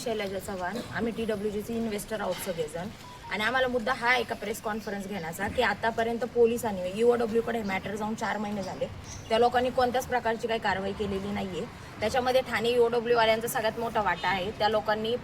शैलजा चव्हाण. आम्ही TWGचे इन्व्हेस्टर आहोत सगळेजण. आणि आम्हाला मुद्दा हा आहे का प्रेस कॉन्फरन्स घेण्याचा की आतापर्यंत पोलिसांनी EOW कडे मॅटर जाऊन 4 महिने झाले. त्या लोकांनी कोणत्याच प्रकारची काही कारवाई केलेली नाहीये. त्याच्यामध्ये ठाणे EOW वाल्यांचा सगळ्यात मोठा वाटा आहे. त्या लोकांनी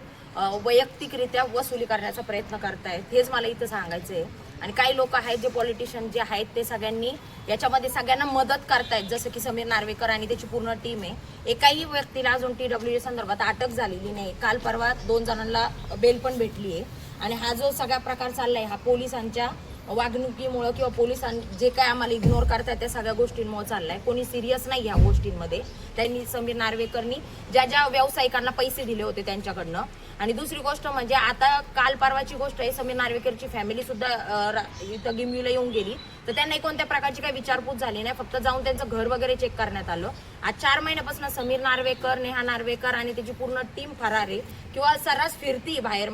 वैयक्तिकरित्या वसुली करण्याचा प्रयत्न करतायत. हेच मला इथं सांगायचं आहे. आणि काही लोक आहेत जे पॉलिटिशियन जे आहेत ते सगळ्यांनी याच्यामध्ये सगळ्यांना मदत करतायत. जसं की समीर नार्वेकर आणि त्याची पूर्ण टीम आहे. एकाही व्यक्तीला अजून TWG संदर्भात अटक झालेली नाही. काल परवा 2 जणांना बेल पण भेटली आहे. आणि हा जो सगळा प्रकार चाललाय हा पोलिसांच्या वागणुकीमुळे किंवा पोलिसां जे काय आम्हाला इग्नोर करतात त्या सगळ्या गोष्टींमुळे चाललाय. कोणी सिरियस नाही ह्या गोष्टींमध्ये. त्यांनी समीर नार्वेकरनी ज्या व्यावसायिकांना पैसे दिले होते त्यांच्याकडनं. आणि दुसरी गोष्ट म्हणजे आता काल परवाची गोष्ट आहे, समीर नार्वेकरची फॅमिली सुद्धा इथं गिमवीला येऊन गेली. तर त्यांना कोणत्या प्रकारची काही विचारपूस झाली नाही. फक्त जाऊन त्यांचं घर वगैरे चेक करण्यात आलं. आज 4 महिन्यापासून समीर नार्वेकर, नेहा नार्वेकर आणि त्याची पूर्ण टीम फरार आहे किंवा सर्रास फिरती बाहेर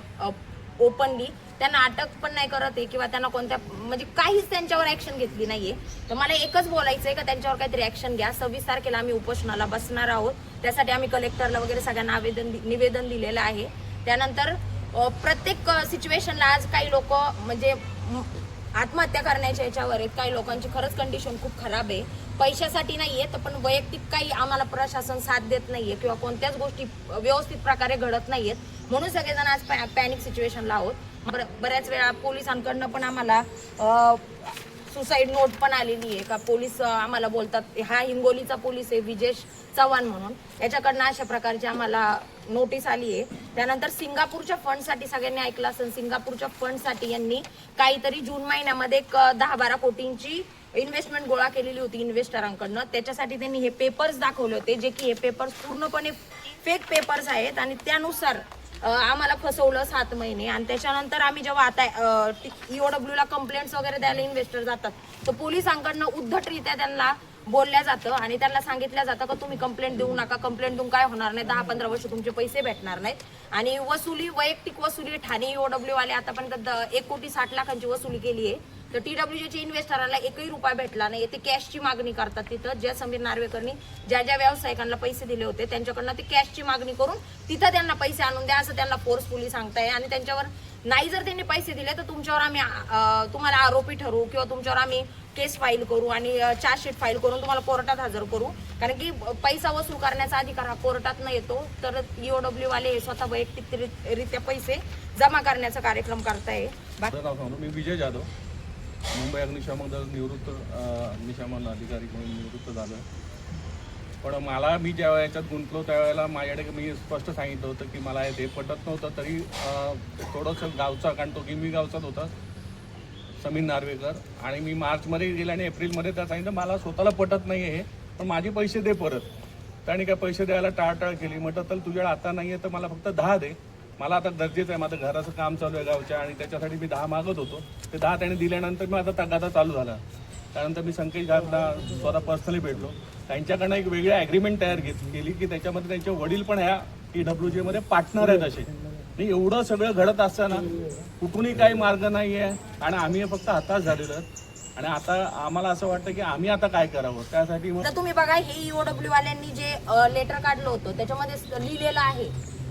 ओपनली. त्यांना अटक पण नाही करत आहे किंवा त्यांना कोणत्या म्हणजे काहीच त्यांच्यावर ऍक्शन घेतली नाहीये. तर मला एकच बोलायचंय का त्यांच्यावर काहीतरी ऍक्शन घ्या. 26 तारखेला आम्ही उपोषणाला बसणार आहोत. त्यासाठी आम्ही कलेक्टरला वगैरे सगळ्यांना निवेदन दिलेलं आहे. त्यानंतर प्रत्येक सिच्युएशनला आज काही लोक म्हणजे आत्महत्या करण्याच्या याच्यावर आहेत. काही लोकांची खरंच कंडिशन खूप खराब आहे. पैशासाठी नाहीये तर पण वैयक्तिक काही आम्हाला प्रशासन साथ देत नाहीये किंवा कोणत्याच गोष्टी व्यवस्थित प्रकारे घडत नाहीयेत. म्हणून सगळेजण आज पॅनिक सिच्युएशनला आहोत. बऱ्याच वेळा पोलिसांकडनं पण आम्हाला सुसाईड नोट पण आलेली आहे का पोलीस आम्हाला बोलतात. हा हिंगोलीचा पोलीस आहे विजेश चव्हाण म्हणून. याच्याकडनं अशा प्रकारची आम्हाला नोटीस आली आहे. त्यानंतर सिंगापूरच्या फंडसाठी सगळ्यांनी ऐकलं असेल. सिंगापूरच्या फंडसाठी यांनी काहीतरी जून महिन्यामध्ये 10-12 कोटींची इन्व्हेस्टमेंट गोळा केलेली होती इन्व्हेस्टरांकडनं. त्याच्यासाठी त्यांनी हे पेपर्स दाखवले होते जे की हे पेपर्स पूर्णपणे फेक पेपर्स आहेत. आणि त्यानुसार आम्हाला फसवलं 7 महिने. आणि त्याच्यानंतर आम्ही जेव्हा आता EOW ला कंप्लेंट्स वगैरे द्यायला इन्व्हेस्टर जातात तर पोलिसांकडनं उद्धटरित्या त्यांना बोलल्या जातं आणि त्यांना सांगितलं जातं का तुम्ही कंप्लेंट देऊ नका. कंप्लेंट देऊन काय होणार नाही, 10-15 वर्ष तुमचे पैसे भेटणार नाहीत. आणि वसुली वैयक्तिक वसुली ठाणे EOW वाले आतापर्यंत 1,60,00,000 वसुली केली आहे. तर TWGच्या इन्व्हेस्टरांना 1ही रुपया भेटला नाही. ते कॅशची मागणी करतात. तिथं ज्या समीर नार्वेकरनी ज्या व्यावसायिकांना पैसे दिले होते त्यांच्याकडनं ते कॅशची मागणी करून तिथं त्यांना पैसे आणून द्या असं त्यांना फोर्सफुली सांगताय. आणि त्यांच्यावर नाही जर त्यांनी पैसे दिले तर तुमच्यावर आम्ही तुम्हाला आरोपी ठरवू किंवा तुमच्यावर आम्ही केस फाईल करू आणि चार्जशीट फाईल करून तुम्हाला कोर्टात हजर करू. कारण की पैसा वसूल करण्याचा अधिकार हा कोर्टात न येतो. तर EOW वाले स्वतः वैयक्तिकरित्या पैसे जमा करण्याचा कार्यक्रम करताय. मी विजय जाधव, मुंबई अग्निशमन दल निवृत्त अग्निशमन अधिकारी म्हणून निवृत्त झालो. पण मला मी जेव्हा याच्यात गुंतलो त्यावेळेला माझ्याकडे मी स्पष्ट सांगितलं होतं की मला ते पटत नव्हतं. तरी थोडंसं गावचा, कारण तो गिमी गावचाच होता समीर नार्वेकर. आणि मी मार्चमध्ये गेले आणि एप्रिलमध्ये त्या सांगितलं मला स्वतःला पटत नाही आहे पण माझे पैसे दे परत. त्याने काय पैसे द्यायला टाळटाळ केली. म्हटलं तर तुझ्याकडे आता नाही आहे तर मला फक्त 10 दे. मला आता गरजेचं आहे, माझं घराचं काम चालू आहे गावच्या आणि त्याच्यासाठी मी 10 मागत होतो. ते 10 त्याने दिल्यानंतर मी आता तगादा चालू झाला. त्यानंतर मी संकेश गावला स्वतः पर्सनली भेटलो. त्यांच्याकडनं एक वेगळी ॲग्रीमेंट तयार केली की त्याच्यामध्ये त्यांचे वडील पण ह्या TWG मध्ये पार्टनर आहेत असे. आणि एवढं सगळं घडत असताना कुठूनही काही मार्ग नाही आहे आणि आम्ही फक्त हताश झालेलो आहोत. आणि आता आम्हाला असं वाटतं की आम्ही आता काय करावं त्यासाठी. तुम्ही बघा हे EOW वाल्यांनी जे लेटर काढलं होतं त्याच्यामध्ये लिहिलेलं आहे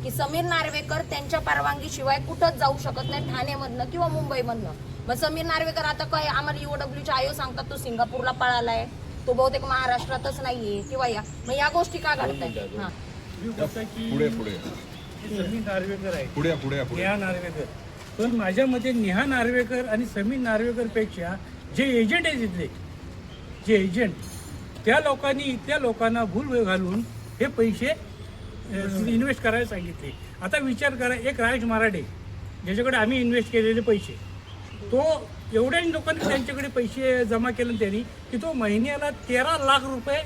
की समीर नार्वेकर त्यांच्या परवानगीशिवाय कुठंच जाऊ शकत नाही ठाण्यामधनं किंवा मुंबईमधनं. मग समीर नार्वेकर आता काय आम्हाला EOWचे आयो सांगतात तो सिंगापूरला पळालाय, तो बहुतेक महाराष्ट्रातच नाहीये किंवा मग या गोष्टी का घडतायत. समीर नार्वेकर आहे, नेहा नार्वेकर. पण माझ्या मते नेहा नार्वेकर आणि समीर नार्वेकर पेक्षा जे एजंट आहे तिथले जे एजंट त्या लोकांनी इथल्या लोकांना भूल घालून हे पैसे इन्व्हेस्ट करायला सांगितले. आता विचार करा, एक राज मराठे ज्याच्याकडे आम्ही इन्व्हेस्ट केलेले पैसे, तो एवढ्या लोकांनी त्यांच्याकडे पैसे जमा केले त्यांनी की तो महिन्याला 13 लाख रुपये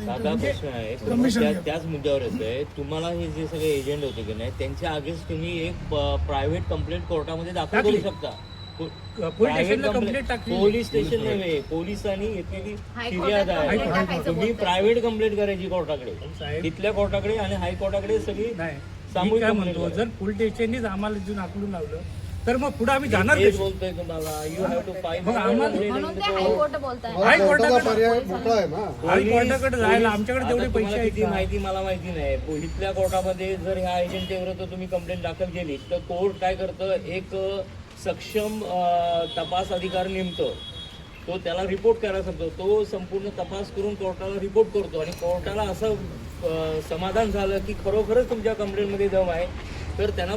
साधा प्रश्न आहे. त्याच मुद्द्यावर येतोय. तुम्हाला हे जे सगळे एजंट होते की नाही त्यांच्या अगेन्स्ट तुम्ही एक प्रायव्हेट कंप्लेंट कोर्टामध्ये दाखल करू शकता. पोलीस स्टेशन नव्हे, पोलिसांनी घेतलेली फिर्याद आहे. तुम्ही प्रायव्हेट कंप्लेंट करायची कोर्टाकडे, तिथल्या कोर्टाकडे आणि हायकोर्टाकडे सगळी सामूहिक. म्हणतो जर पोलीस स्टेशननीच आम्हाला इथून आकडून लावलं तर मग पुढे आम्ही जाणार हेच कसे? बोलतोय तुम्हाला यू हॅव टू फाईल मग आम्हाला- म्हणून ते हायकोर्ट बोलताय. हायकोर्टाकडे पर्याय मोकळा आहे ना. हायकोर्टाकडे जायला आमच्याकडे तेवढे पैसे आहेत किती का? माहिती मला माहिती नाही. इथल्या कोर्टामध्ये जर ह्या एजंट विरुद्ध तुम्ही कंप्लेंट दाखल केली तर कोर्ट काय करतं, एक सक्षम तपास अधिकारी नेमतो. तो त्याला रिपोर्ट करायला सांगतो. तो संपूर्ण तपास करून कोर्टाला रिपोर्ट करतो आणि कोर्टाला असं समाधान झालं की खरोखरच तुमच्या कंप्लेंटमध्ये दम आहे तर त्यांना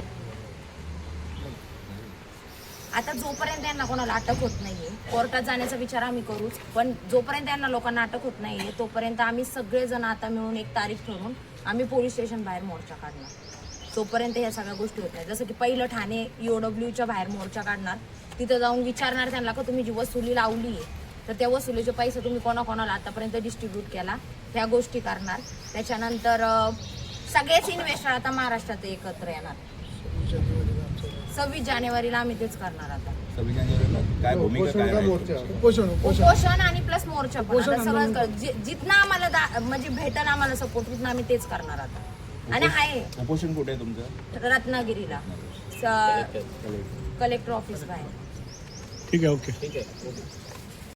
आता जोपर्यंत यांना कोणाला अटक होत नाहीये, कोर्टात जाण्याचा विचार आम्ही करूच, पण जोपर्यंत यांना लोकांना अटक होत नाहीये तोपर्यंत आम्ही सगळेजण आता मिळून एक तारीख ठरवून आम्ही पोलीस स्टेशन बाहेर मोर्चा काढणार. जोपर्यंत ह्या सगळ्या गोष्टी होत नाही, जसं की पहिलं ठाणे EOWच्या बाहेर मोर्चा काढणार, तिथं जाऊन विचारणार त्यांना का तुम्ही जी वसुली लावली आहे तर त्या वसुलीचे पैसे तुम्ही कोणाकोणाला आतापर्यंत डिस्ट्रीब्यूट केला, त्या गोष्टी करणार. त्याच्यानंतर सगळेच इन्व्हेस्टर आता महाराष्ट्रात एकत्र येणार. 26 जानेवारीला आम्ही तेच करणार आता. 26 जानेवारीला काय भूमिका काय आहे? उपोषण आणि प्लस मोर्चा पण आता सगळं जिथनं आम्हाला म्हणजे भेटल आम्हाला सपोर्ट तिथनं आम्ही तेच करणार आता. आणि आहे उपोषण कुठे आहे तुमचं? रत्नागिरीला कलेक्टर ऑफिस बाहेर. ठीक आहे, ओके. ठीक आहे.